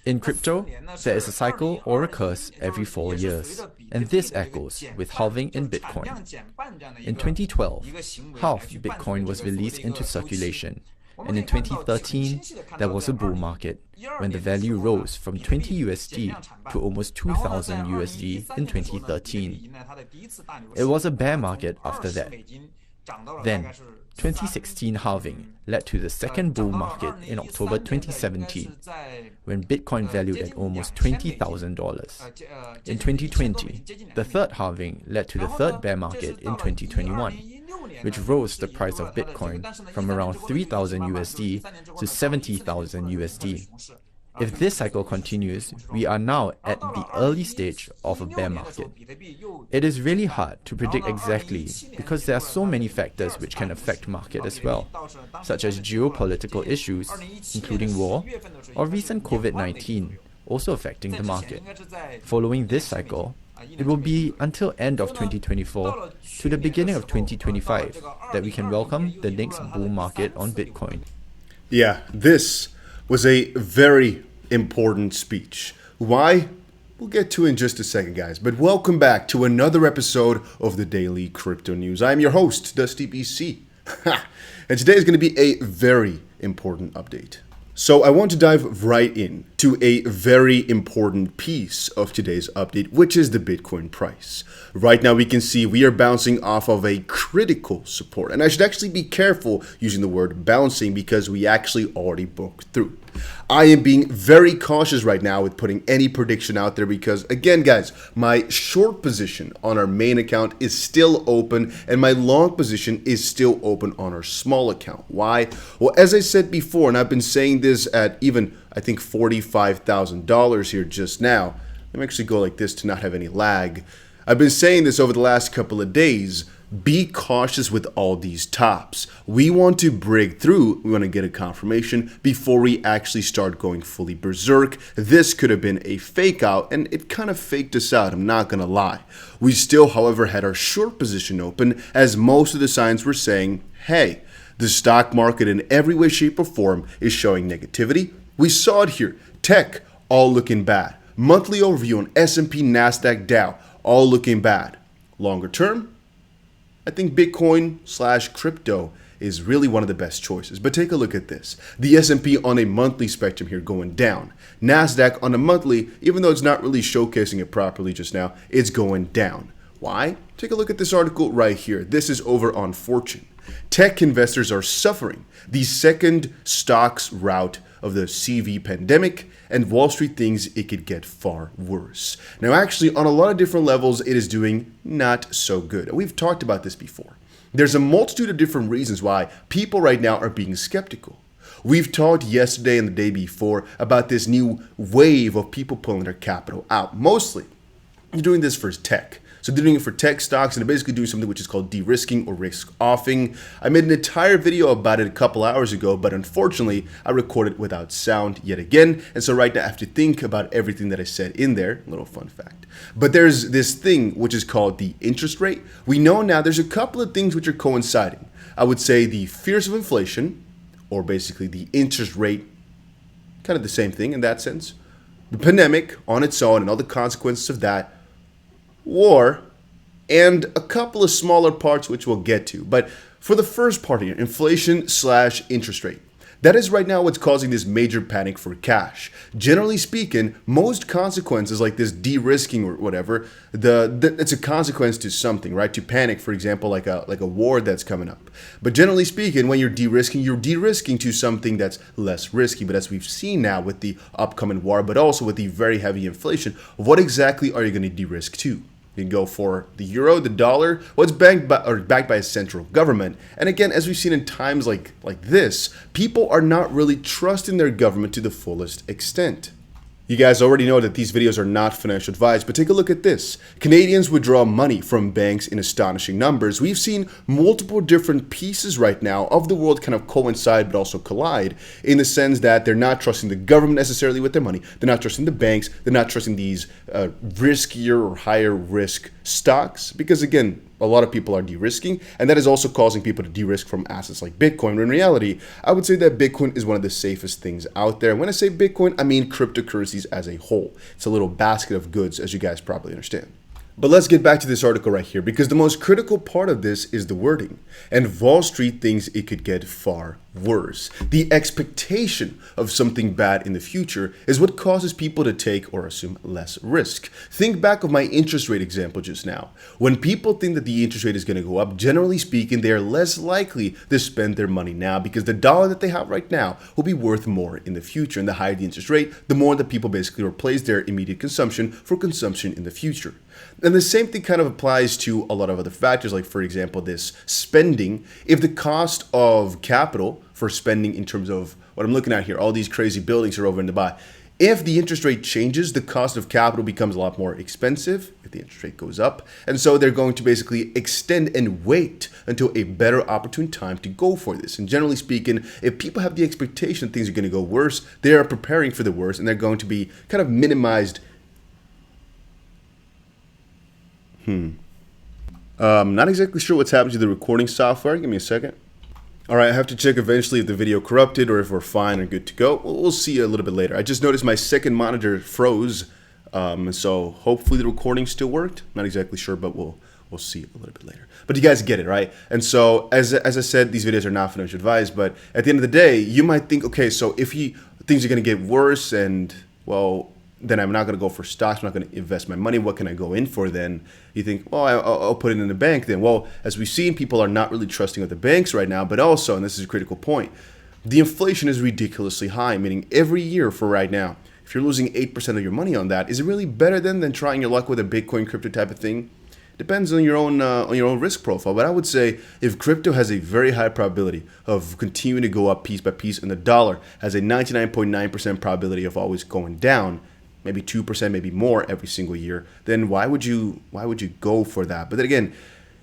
In crypto, there is a cycle or a curse every 4 years, and this echoes with halving in Bitcoin. In 2012, halved Bitcoin was released into circulation, and in 2013, there was a bull market when the value rose from 20 USD to almost 2000 USD in 2013. It was a bear market after that. Then, 2016 halving led to the second bull market in October 2017, when Bitcoin valued at almost $20,000. In 2020, the third halving led to the third bear market in 2021, which rose the price of Bitcoin from around 3,000 USD to 70,000 USD. If this cycle continues, we are now at the early stage of a bear market. It is really hard to predict exactly because there are so many factors which can affect market as well, such as geopolitical issues, including war, or recent COVID-19, also affecting the market. Following this cycle, it will be until end of 2024 to the beginning of 2025 that we can welcome the next bull market on Bitcoin. Yeah, this was a very important speech. Why? We'll get to in just a second, guys. But welcome back to another episode of the Daily Crypto News. I'm your host, Dusty BC. And today is going to be a very important update. So I want to dive right in to a very important piece of today's update, which is the Bitcoin price. Right now we can see we are bouncing off of a critical support. And I should actually be careful using the word bouncing because we actually already broke through. I am being very cautious right now with putting any prediction out there because, again, guys, my short position on our main account is still open and my long position is still open on our small account. Why? Well, as I said before, and I've been saying this at even, I think, $45,000 here just now. Let me actually go like this to not have any lag. I've been saying this over the last couple of days. Be cautious with all these tops. We want to break through. We want to get a confirmation before we actually start going fully berserk. This could have been a fake out, and it kind of faked us out, I'm not going to lie. We still, however, had our short position open as most of the signs were saying, hey, the stock market in every way, shape, or form is showing negativity. We saw it here. Tech, all looking bad. Monthly overview on S&P, NASDAQ, Dow, all looking bad. Longer term, I think Bitcoin/crypto is really one of the best choices. But take a look at this. The S&P on a monthly spectrum here going down. NASDAQ on a monthly, even though it's not really showcasing it properly just now, it's going down. Why? Take a look at this article right here. This is over on Fortune. Tech investors are suffering the second stocks rout of the CV pandemic, and Wall Street thinks it could get far worse. Now, actually, on a lot of different levels, it is doing not so good. We've talked about this before. There's a multitude of different reasons why people right now are being skeptical. We've talked yesterday and the day before about this new wave of people pulling their capital out. Mostly, they're doing this for tech. So they're doing it for tech stocks, and they're basically doing something which is called de-risking or risk-offing. I made an entire video about it a couple hours ago, but unfortunately, I recorded without sound yet again. And so right now, I have to think about everything that I said in there. A little fun fact. But there's this thing which is called the interest rate. We know now there's a couple of things which are coinciding. I would say the fears of inflation, or basically the interest rate, kind of the same thing in that sense. The pandemic on its own and all the consequences of that. War, and a couple of smaller parts which we'll get to. But for the first part here, inflation/interest rate. That is right now what's causing this major panic for cash. Generally speaking, most consequences like this de-risking or whatever, it's a consequence to something, right? To panic, for example, like a war that's coming up. But generally speaking, when you're de-risking to something that's less risky. But as we've seen now with the upcoming war, but also with the very heavy inflation, what exactly are you going to de-risk to? You can go for the euro, the dollar, what's backed by a central government. And again, as we've seen in times like this, people are not really trusting their government to the fullest extent. You guys already know that these videos are not financial advice, but take a look at this. Canadians withdraw money from banks in astonishing numbers. We've seen multiple different pieces right now of the world kind of coincide but also collide in the sense that they're not trusting the government necessarily with their money. They're not trusting the banks. They're not trusting these riskier or higher risk stocks, because again, a lot of people are de-risking, and that is also causing people to de-risk from assets like Bitcoin. When in reality, I would say that Bitcoin is one of the safest things out there. When I say Bitcoin, I mean cryptocurrencies as a whole. It's a little basket of goods, as you guys probably understand. But let's get back to this article right here, because the most critical part of this is the wording. And Wall Street thinks it could get far worse. The expectation of something bad in the future is what causes people to take or assume less risk. Think back of my interest rate example just now. When people think that the interest rate is going to go up, generally speaking, they are less likely to spend their money now because the dollar that they have right now will be worth more in the future. And the higher the interest rate, the more that people basically replace their immediate consumption for consumption in the future. And the same thing kind of applies to a lot of other factors, like, for example, this spending. If the cost of capital for spending in terms of what I'm looking at here, all these crazy buildings are over in Dubai. If the interest rate changes, the cost of capital becomes a lot more expensive if the interest rate goes up. And so they're going to basically extend and wait until a better opportune time to go for this. And generally speaking, if people have the expectation things are going to go worse, they are preparing for the worst, and they're going to be kind of minimized. Not exactly sure what's happened to the recording software. Give me a second. All right, I have to check eventually if the video corrupted or if we're fine and good to go. We'll see a little bit later. I just noticed my second monitor froze, so hopefully the recording still worked. Not exactly sure, but we'll see a little bit later. But you guys get it, right? And so, as I said, these videos are not financial advice, but at the end of the day, you might think, okay, so if things are going to get worse and, well, then I'm not going to go for stocks. I'm not going to invest my money. What can I go in for then? You think, oh, I'll put it in the bank then. Well, as we've seen, people are not really trusting of the banks right now, but also, and this is a critical point, the inflation is ridiculously high, meaning every year for right now, if you're losing 8% of your money on that, is it really better than trying your luck with a Bitcoin crypto type of thing? Depends on your own risk profile. But I would say if crypto has a very high probability of continuing to go up piece by piece, and the dollar has a 99.9% probability of always going down, maybe 2%, maybe more every single year, then why would you go for that? But then again,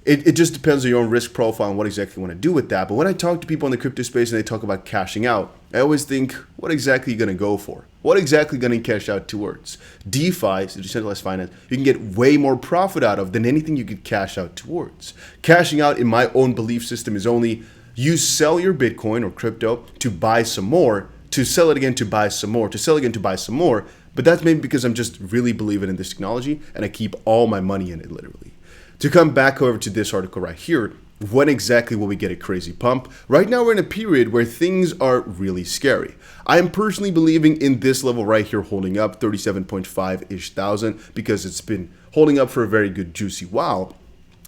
it just depends on your own risk profile and what exactly you want to do with that. But when I talk to people in the crypto space and they talk about cashing out, I always think, what exactly are you going to go for? What exactly going to cash out towards? DeFi, so decentralized finance, you can get way more profit out of than anything you could cash out towards. Cashing out, in my own belief system, is only you sell your Bitcoin or crypto to buy some more, to sell it again to buy some more, to sell again to buy some more. But that's maybe because I'm just really believing in this technology and I keep all my money in it, literally. To come back, however, to this article right here, when exactly will we get a crazy pump? Right now we're in a period where things are really scary. I am personally believing in this level right here holding up, 37.5-ish thousand, because it's been holding up for a very good juicy while.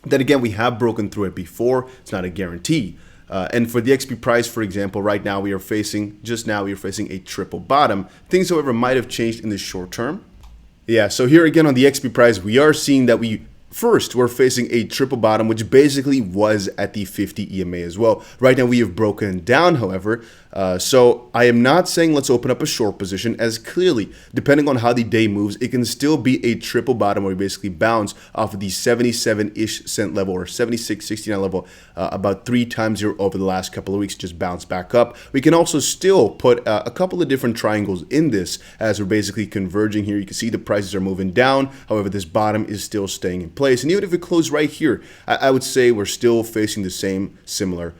Then again, we have broken through it before. It's not a guarantee. And for the XP price, for example, right now we are facing a triple bottom. Things, however, might have changed in the short term. Yeah, so here again on the XP price, we are seeing that we're facing a triple bottom, which basically was at the 50 EMA as well. Right now we have broken down, however. So I am not saying let's open up a short position, as clearly, depending on how the day moves, it can still be a triple bottom where we basically bounce off of the 77-ish cent level or 76.69 level about 3 times here over the last couple of weeks, just bounce back up. We can also still put a couple of different triangles in this as we're basically converging here. You can see the prices are moving down. However, this bottom is still staying in place. And even if it closed right here, I would say we're still facing the same similar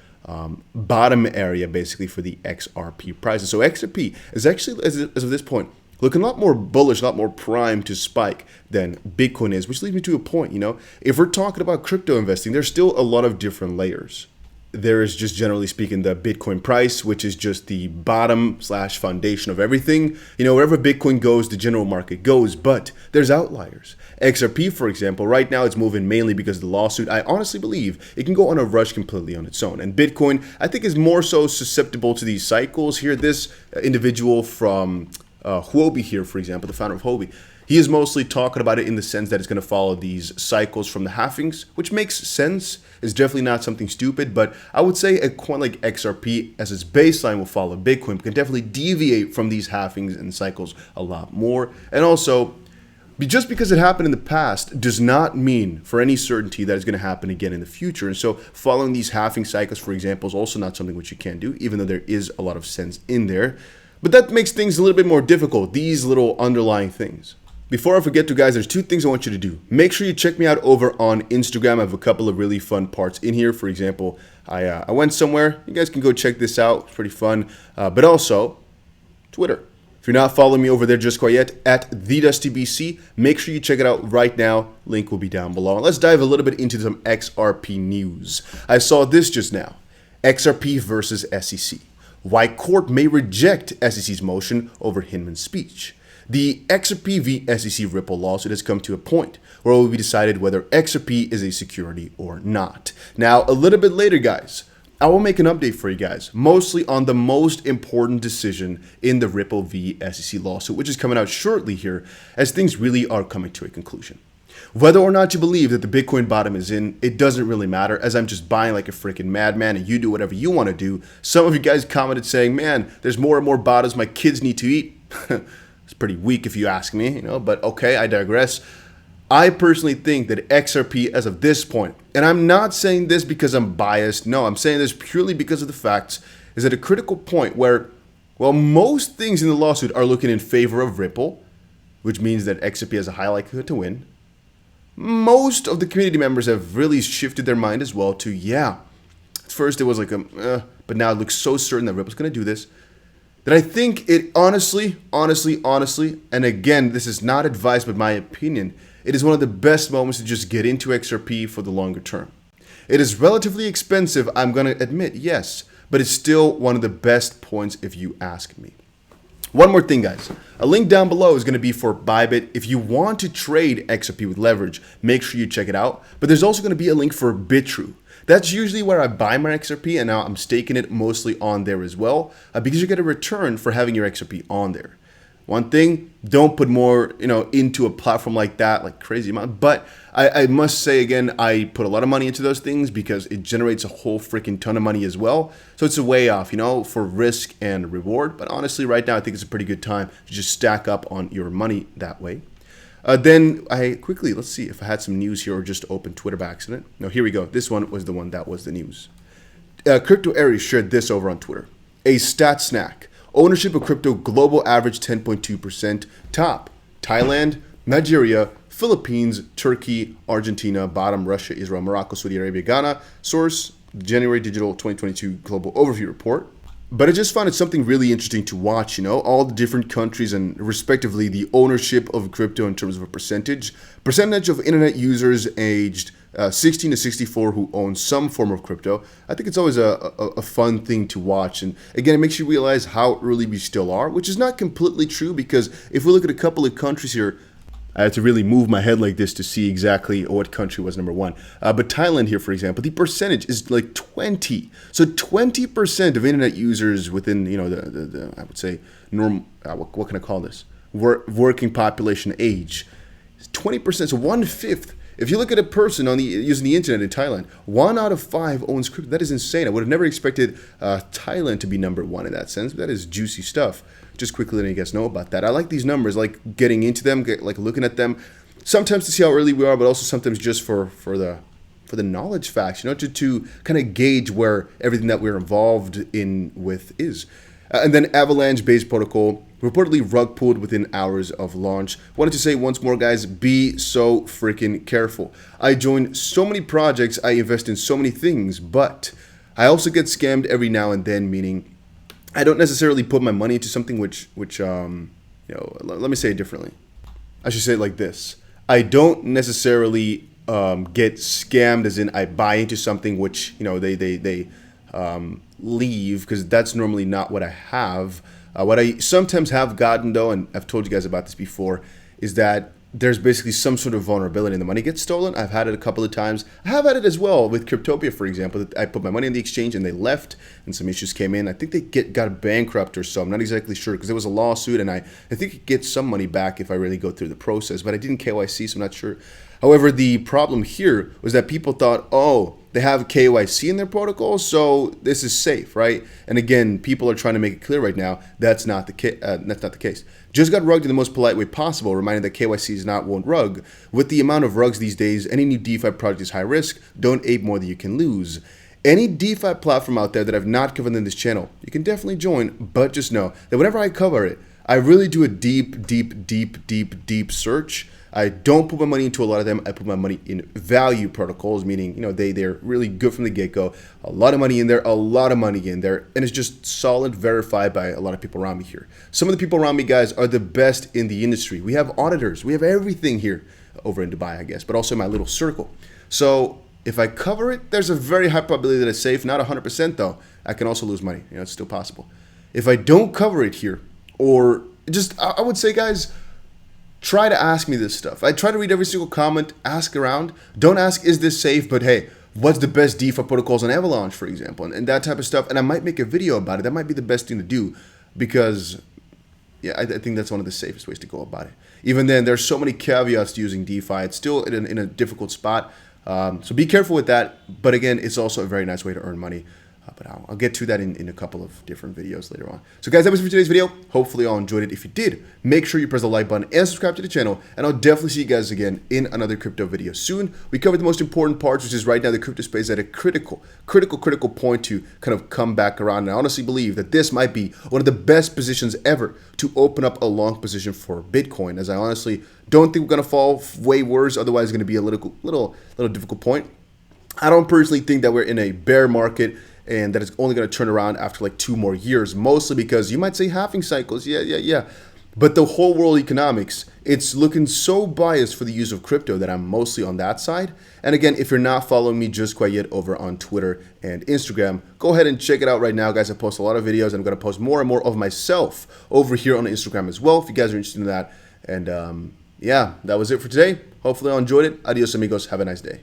bottom area basically for the XRP prices. So XRP is actually, as of this point, looking a lot more bullish, a lot more primed to spike than Bitcoin is, which leads me to a point, if we're talking about crypto investing, there's still a lot of different layers. There is just generally speaking the Bitcoin price, which is just the bottom / foundation of everything. Wherever Bitcoin goes, the general market goes, but there's outliers. XRP, for example, right now it's moving mainly because of the lawsuit. I honestly believe it can go on a rush completely on its own. And Bitcoin, I think, is more so susceptible to these cycles here. This individual from Huobi here, for example, the founder of Huobi, he is mostly talking about it in the sense that it's going to follow these cycles from the halvings, which makes sense. It's definitely not something stupid, but I would say a coin like XRP as its baseline will follow Bitcoin, but can definitely deviate from these halvings and cycles a lot more. And also, just because it happened in the past does not mean for any certainty that it's going to happen again in the future. And so following these halving cycles, for example, is also not something which you can do, even though there is a lot of sense in there. But that makes things a little bit more difficult, these little underlying things. Before I forget to, guys, there's two things I want you to do. Make sure you check me out over on Instagram. I have a couple of really fun parts in here. For example, I went somewhere. You guys can go check this out. It's pretty fun. But also, Twitter. If you're not following me over there just quite yet, at TheDustyBC, make sure you check it out right now. Link will be down below. And let's dive a little bit into some XRP news. I saw this just now. XRP versus SEC. Why court may reject SEC's motion over Hinman's speech. The XRP v SEC Ripple lawsuit has come to a point where it will be decided whether XRP is a security or not. Now, a little bit later, guys, I will make an update for you guys, mostly on the most important decision in the Ripple v SEC lawsuit, which is coming out shortly here, as things really are coming to a conclusion. Whether or not you believe that the Bitcoin bottom is in, it doesn't really matter, as I'm just buying like a freaking madman and you do whatever you want to do. Some of you guys commented saying, man, there's more and more bottoms my kids need to eat. It's pretty weak if you ask me, but okay, I digress. I personally think that XRP as of this point, and I'm not saying this because I'm biased, no, I'm saying this purely because of the facts, is at a critical point where, well, most things in the lawsuit are looking in favor of Ripple, which means that XRP has a high likelihood to win. Most of the community members have really shifted their mind as well to, yeah, at first it was like but now it looks so certain that Ripple's going to do this, that I think it honestly, and again, this is not advice but my opinion, it is one of the best moments to just get into XRP for the longer term. It is relatively expensive, I'm going to admit, yes, but it's still one of the best points if you ask me. One more thing, guys. A link down below is going to be for Bybit. If you want to trade XRP with leverage, make sure you check it out. But there's also going to be a link for Bitrue. That's usually where I buy my XRP, and now I'm staking it mostly on there as well, because you get a return for having your XRP on there. One thing, don't put more, into a platform like that, like crazy amount. But I must say again, I put a lot of money into those things because it generates a whole freaking ton of money as well. So it's a way off, for risk and reward. But honestly, right now, I think it's a pretty good time to just stack up on your money that way. Then let's see if I had some news here or just opened Twitter by accident. No, here we go. This one was the one that was the news. Crypto Aries shared this over on Twitter. A stat snack. Ownership of crypto global average 10.2%. Top: Thailand, Nigeria, Philippines, Turkey, Argentina. Bottom: Russia, Israel, Morocco, Saudi Arabia, Ghana. Source: January Digital 2022 Global Overview Report. But I just found it something really interesting to watch, all the different countries and respectively the ownership of crypto in terms of a percentage of internet users aged 16 to 64 who own some form of crypto. I think it's always a fun thing to watch. And again, it makes you realize how early we still are, which is not completely true because if we look at a couple of countries here, I had to really move my head like this to see exactly what country was number one. But Thailand here, for example, the percentage is like 20. So 20% of internet users within, the I would say, what can I call this? Working population age. 20%, so 1/5. If you look at a person using the internet in Thailand, 1 out of 5 owns crypto. That is insane. I would have never expected Thailand to be number one in that sense. But that is juicy stuff. Just quickly letting you guys know about that. I like these numbers, like getting into them, like looking at them. Sometimes to see how early we are, but also sometimes just for the knowledge facts, to kind of gauge where everything that we're involved in with is. And then Avalanche-based protocol reportedly rug pulled within hours of launch. Wanted to say once more, guys, be so freaking careful. I join so many projects, I invest in so many things, but I also get scammed every now and then, meaning I don't necessarily put my money into something which let me say it differently. I should say it like this. I don't necessarily get scammed as in I buy into something which, they leave, because that's normally not what I have. What I sometimes have gotten, though, and I've told you guys about this before, is that there's basically some sort of vulnerability and the money gets stolen. I've had it a couple of times. I have had it as well with Cryptopia, for example. I put my money in the exchange and they left and some issues came in. I think they got bankrupt or so. I'm not exactly sure because there was a lawsuit and I think it gets some money back if I really go through the process, but I didn't KYC, so I'm not sure. However, the problem here was that people thought, oh, they have KYC in their protocol, so this is safe, right? And again, people are trying to make it clear right now that's not the case. Just got rugged in the most polite way possible, reminding that KYC is not one rug. With the amount of rugs these days, any new DeFi project is high risk. Don't ape more than you can lose. Any DeFi platform out there that I've not covered in this channel, you can definitely join, but just know that whenever I cover it, I really do a deep search. I don't put my money into a lot of them. I put my money in value protocols, meaning, you know, they're really good from the get-go. A lot of money in there, and it's just solid, verified by a lot of people around me here. Some of the people around me, guys, are the best in the industry. We have auditors. We have everything here over in Dubai, I guess, but also in my little circle. So if I cover it, there's a very high probability that it's safe. Not 100% though. I can also lose money. You know, it's still possible. If I don't cover it here, or just, I would say, guys, try to ask me this stuff. I try to read every single comment, ask around. Don't ask, is this safe? But hey, what's the best DeFi protocols on Avalanche, for example, and that type of stuff. And I might make a video about it. That might be the best thing to do because, yeah, I think that's one of the safest ways to go about it. Even then, there's so many caveats to using DeFi. It's still in a difficult spot. So be careful with that. But again, it's also a very nice way to earn money. But I'll get to that in a couple of different videos later on. So guys, that was it for today's video. Hopefully you all enjoyed it. If you did, make sure you press the like button and subscribe to the channel. And I'll definitely see you guys again in another crypto video soon. We covered the most important parts, which is right now the crypto space at a critical point to kind of come back around. And I honestly believe that this might be one of the best positions ever to open up a long position for Bitcoin, as I honestly don't think we're going to fall way worse. Otherwise, it's going to be a little difficult point. I don't personally think that we're in a bear market and that it's only going to turn around after like 2 more years, mostly because you might say halving cycles, yeah. But the whole world economics, it's looking so biased for the use of crypto that I'm mostly on that side. And again, if you're not following me just quite yet over on Twitter and Instagram, go ahead and check it out right now, guys. I post a lot of videos, and I'm going to post more and more of myself over here on Instagram as well, if you guys are interested in that. And yeah, that was it for today. Hopefully you all enjoyed it. Adios, amigos. Have a nice day.